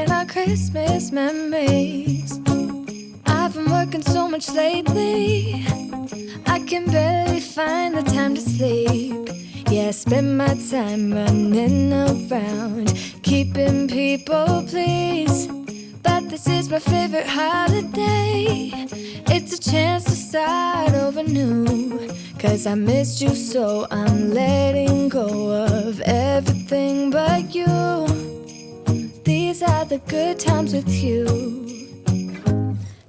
making our Christmas memories. I've been working so much lately, I can barely find the time to sleep. Yeah, I spend my time running around, keeping people pleased. But this is my favorite holiday. It's a chance to start over new. 'Cause I missed you, so I'm letting go of everything but you. These are the good times with you.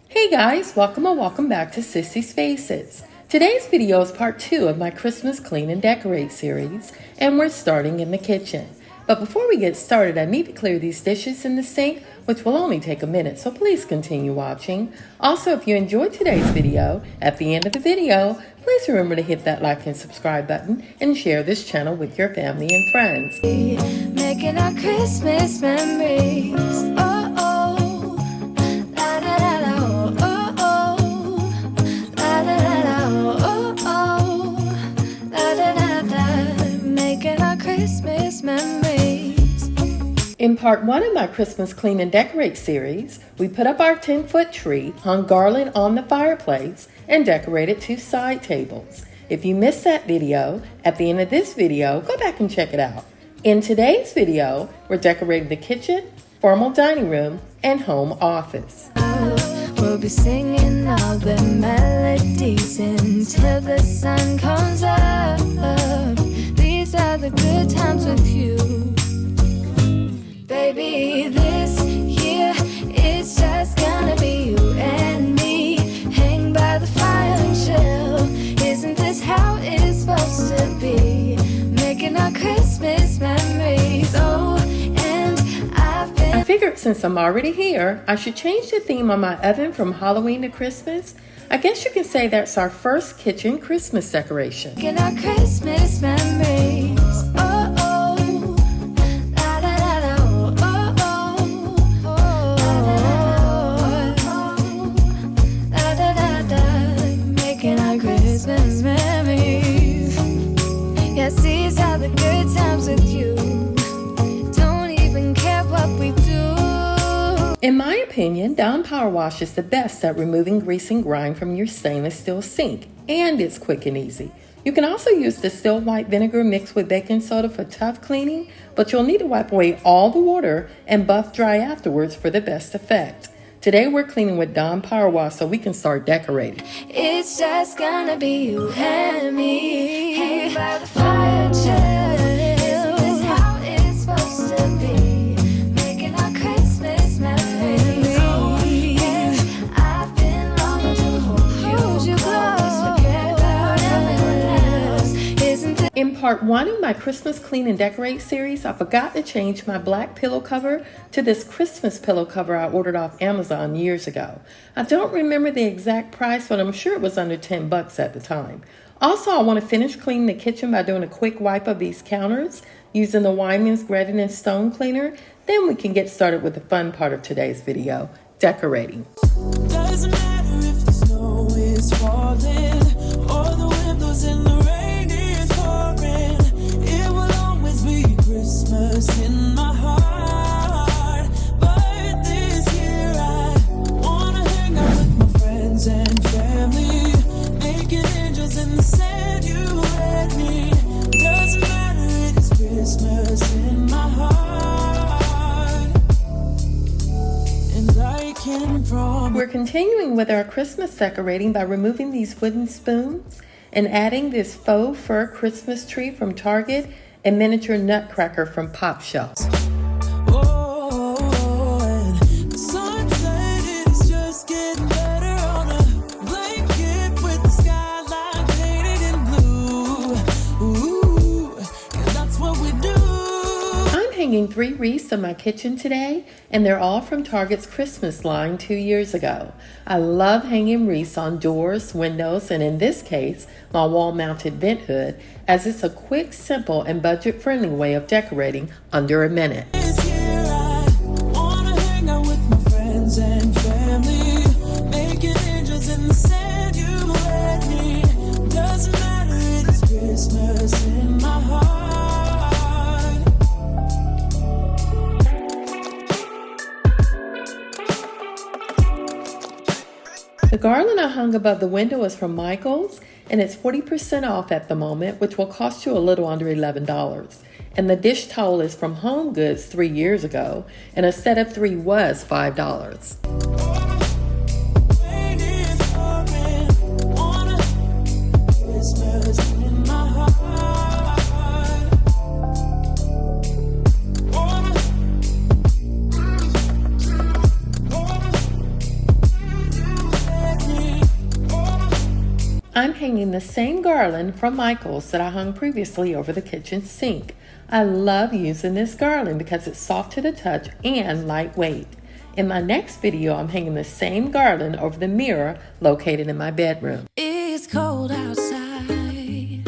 Hey guys, welcome back to Sissy's Faces. Today's video is part 2 of my Christmas Clean and Decorate series, and we're starting in the kitchen. But before we get started, I need to clear these dishes in the sink, which will only take a minute, so please continue watching. Also, if you enjoyed today's video, at the end of the video, please remember to hit that like and subscribe button and share this channel with your family and friends. Making our Christmas memories. Oh, oh. La, la, la, la, oh, oh. La, la, la, la, oh, oh. La, la, la, la. Making our Christmas memories. In part 1 of my Christmas Clean and Decorate series, we put up our 10-foot tree, hung garland on the fireplace, and decorated 2 side tables. If you missed that video, at the end of this video, go back and check it out. In today's video, we're decorating the kitchen, formal dining room, and home office. We'll be singing all the melodies until the sun comes up. These are the good times with you. Baby, this year it's just gonna be you and me. Hang by the fire and chill. Isn't this how it's supposed to be? Making our Christmas memories. Oh, and I figured since I'm already here, I should change the theme on my oven from Halloween to Christmas. I guess you can say that's our first kitchen Christmas decoration. Making our Christmas memories. Oh, oh. Christmas memories. Yes, these are the good times with you. Don't even care what we do. In my opinion, Dawn Power Wash is the best at removing grease and grime from your stainless steel sink, and it's quick and easy. You can also use distilled white vinegar mixed with baking soda for tough cleaning, but you'll need to wipe away all the water and buff dry afterwards for the best effect. Today we're cleaning with Dawn Power Wash so we can start decorating. It's just gonna be you and me. Hang by the fire, chill. Isn't this how it's supposed to be? Making our Christmas memories. And I've been longing to hold you close. Forget about everyone else. Isn't it? In part 1 of my Christmas Clean and Decorate series, I forgot to change my black pillow cover to this Christmas pillow cover I ordered off Amazon years ago. I don't remember the exact price, but I'm sure it was under $10 at the time. Also, I want to finish cleaning the kitchen by doing a quick wipe of these counters using the Wyman's Gretton and Stone Cleaner. Then we can get started with the fun part of today's video, decorating. Doesn't matter if the snow is falling or the windows in the rain is pouring. It will always be Christmas in my heart. But this year I wanna hang out with my friends and family, making angels in the sand, you and me. Doesn't matter, it's Christmas in my heart. And I can promise. We're continuing with our Christmas decorating by removing these wooden spoons and adding this faux fur Christmas tree from Target and miniature nutcracker from Pop Shelf. Oh, and the sunset is just getting better on a blanket with the skyline painted in blue. Ooh, and that's what we do. I'm hanging 3 wreaths in my kitchen today, and they're all from Target's Christmas line 2 years ago. I love hanging wreaths on doors, windows, and in this case, my wall-mounted vent hood, as it's a quick, simple, and budget-friendly way of decorating under a minute. This year I wanna hang out with my friends and family, making angels in the sand, you and me. Doesn't matter, it's Christmas in my heart. The garland I hung above the window is from Michael's, and it's 40% off at the moment, which will cost you a little under $11. And the dish towel is from HomeGoods 3 years ago, and a set of 3 was $5. I'm hanging the same garland from Michael's that I hung previously over the kitchen sink. I love using this garland because it's soft to the touch and lightweight. In my next video, I'm hanging the same garland over the mirror located in my bedroom. It's cold outside,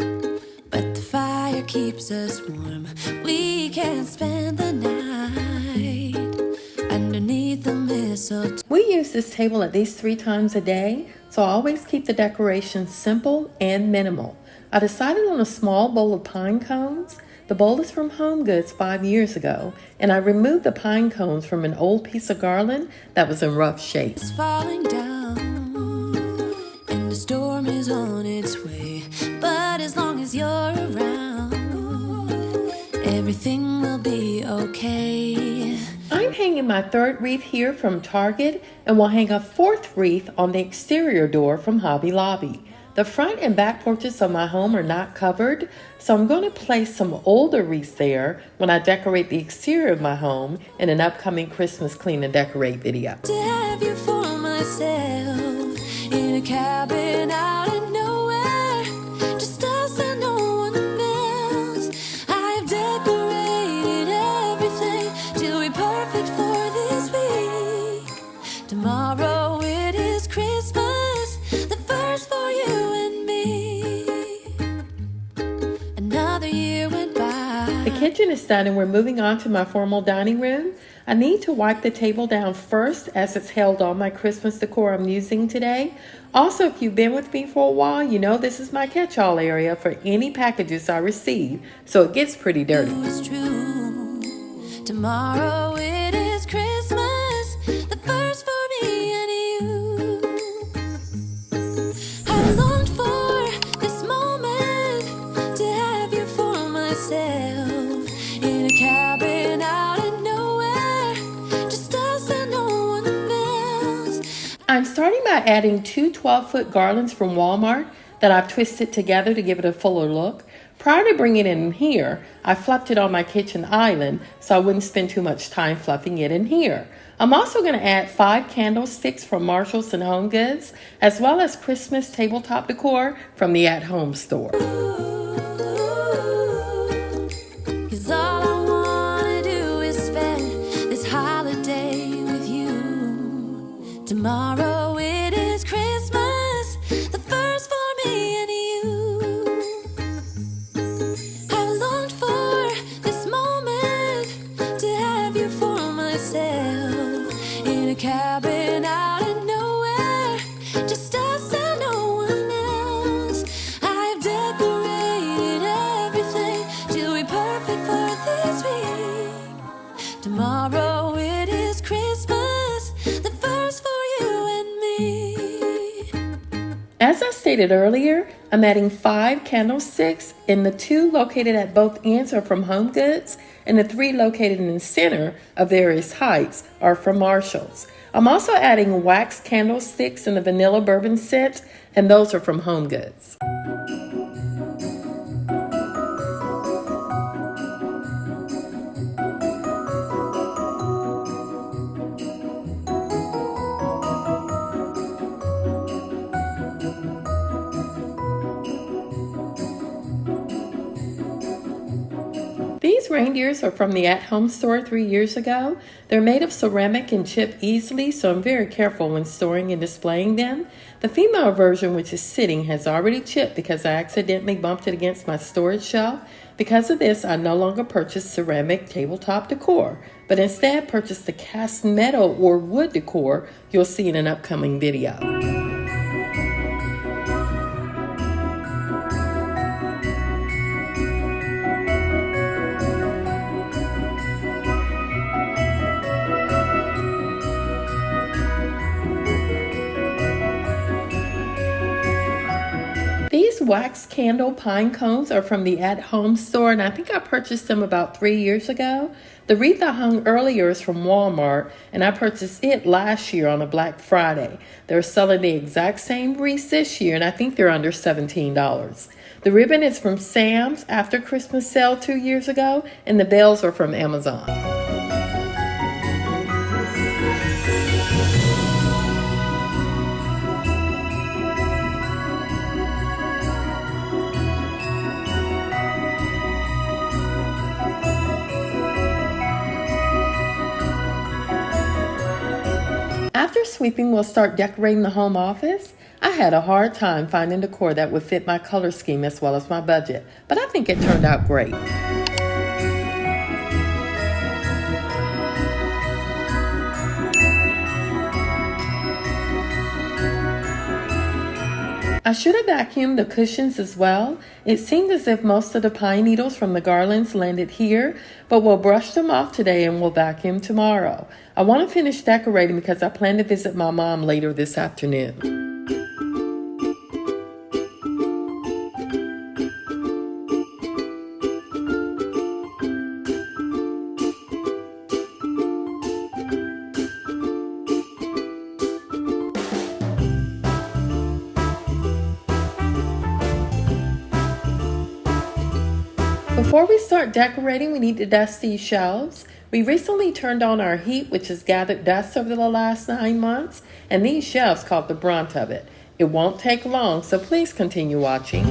but the fire keeps us warm. We can spend the night underneath the mistletoe. We use this table at least 3 times a day, so I always keep the decorations simple and minimal. I decided on a small bowl of pine cones. The bowl is from HomeGoods 5 years ago, and I removed the pine cones from an old piece of garland that was in rough shape. It's falling down, and the storm is on its way. But as long as you're around, everything will be okay. I'm hanging my 3rd wreath here from Target, and will hang a 4th wreath on the exterior door from Hobby Lobby. The front and back porches of my home are not covered, so I'm going to place some older wreaths there when I decorate the exterior of my home in an upcoming Christmas Clean and Decorate video. To have you for myself in a cabin out of nowhere, just us and no one else. I have decorated everything till we're perfect for this week. Tomorrow it is Christmas, the first for you and me. Another year went by. The kitchen is done and we're moving on to my formal dining room. I need to wipe the table down first as it's held all my Christmas decor I'm using today. Also, if you've been with me for a while, you know this is my catch-all area for any packages I receive, so it gets pretty dirty. It's true. Tomorrow it is Christmas, the first for me and you. I longed for this moment to have you for myself in a cabin out of nowhere, just us and no one else. I'm starting by adding 2 12-foot garlands from Walmart that I've twisted together to give it a fuller look. Prior to bringing it in here, I fluffed it on my kitchen island so I wouldn't spend too much time fluffing it in here. I'm also going to add 5 candlesticks from Marshall's and HomeGoods, as well as Christmas tabletop decor from the At Home store. 'Cause all I wanna do is spend this holiday with you. Tomorrow it is Christmas, the first for me and you. I've longed for this moment to have you for myself in a cabin out of nowhere, just us and no one else. I've decorated everything till we're perfect for this week. Tomorrow it is Christmas, the first for you and me. As I stated earlier, I'm adding 5 candlesticks, and the 2 located at both ends are from HomeGoods, and the 3 located in the center of various heights are from Marshall's. I'm also adding wax candlesticks in the vanilla bourbon scent, and those are from HomeGoods. These reindeers are from the At Home store 3 years ago. They're made of ceramic and chip easily, so I'm very careful when storing and displaying them. The female version, which is sitting, has already chipped because I accidentally bumped it against my storage shelf. Because of this, I no longer purchase ceramic tabletop decor, but instead purchase the cast metal or wood decor you'll see in an upcoming video. wax candle pine cones are from the At Home store, and I think I purchased them about 3 years ago. The wreath I hung earlier is from Walmart, and I purchased it last year on a Black Friday. They're selling the exact same wreaths this year, and I think they're under $17. The ribbon is from Sam's after Christmas sale 2 years ago, and the bells are from Amazon. After sweeping, we'll start decorating the home office. I had a hard time finding decor that would fit my color scheme as well as my budget, but I think it turned out great. I should have vacuumed the cushions as well. It seemed as if most of the pine needles from the garlands landed here, but we'll brush them off today and we'll vacuum tomorrow. I want to finish decorating because I plan to visit my mom later this afternoon. Before we start decorating, we need to dust these shelves. We recently turned on our heat, which has gathered dust over the last 9 months, and these shelves caught the brunt of it. It won't take long, so please continue watching.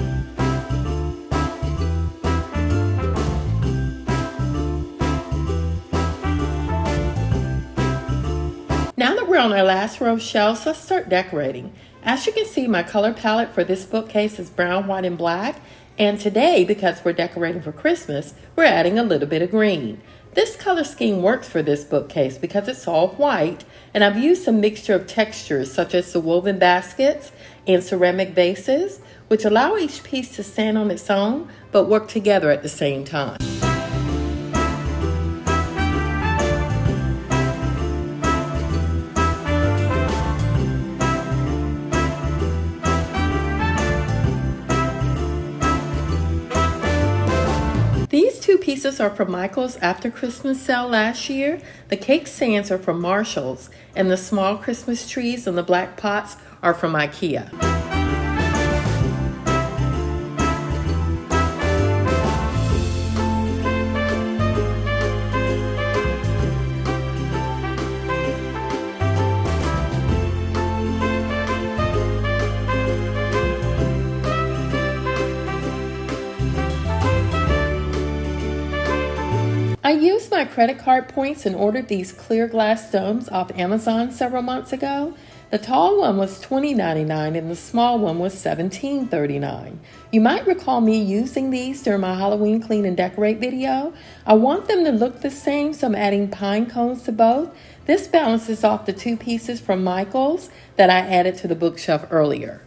Now that we're on our last row of shelves, let's start decorating. As you can see, my color palette for this bookcase is brown, white, and black. And today, because we're decorating for Christmas, we're adding a little bit of green. This color scheme works for this bookcase because it's all white, and I've used a mixture of textures such as the woven baskets and ceramic vases, which allow each piece to stand on its own, but work together at the same time. These two pieces are from Michael's after Christmas sale last year. The cake stands are from Marshall's, and the small Christmas trees and the black pots are from IKEA. I used my credit card points and ordered these clear glass domes off Amazon several months ago. The tall one was $20.99 and the small one was $17.39. You might recall me using these during my Halloween clean and decorate video. I want them to look the same, so I'm adding pine cones to both. This balances off the two pieces from Michael's that I added to the bookshelf earlier.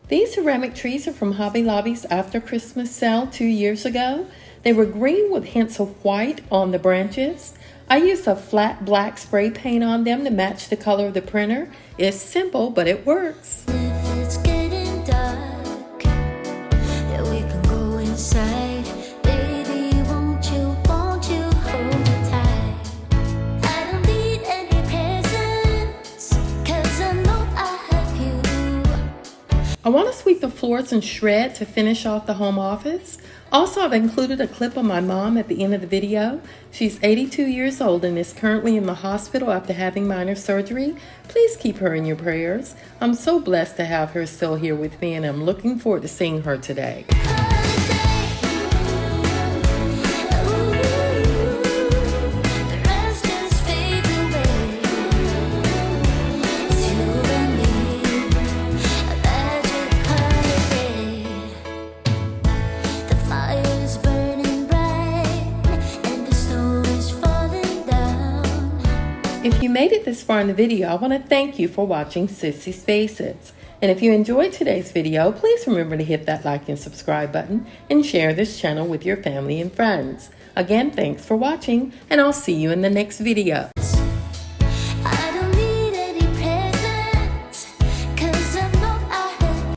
These ceramic trees are from Hobby Lobby's after Christmas sale 2 years ago. They were green with hints of white on the branches. I used a flat black spray paint on them to match the color of the printer. It's simple, but it works. If it's getting dark, yeah, we can go inside. Baby, won't you hold me tight? I don't need any presents, 'cause I know I have you. I want to sweep the floors and shred to finish off the home office. Also, I've included a clip of my mom at the end of the video. She's 82 years old and is currently in the hospital after having minor surgery. Please keep her in your prayers. I'm so blessed to have her still here with me, and I'm looking forward to seeing her today. If you made it this far in the video, I want to thank you for watching Sissy's Faces. And if you enjoyed today's video, please remember to hit that like and subscribe button and share this channel with your family and friends. Again, thanks for watching, and I'll see you in the next video.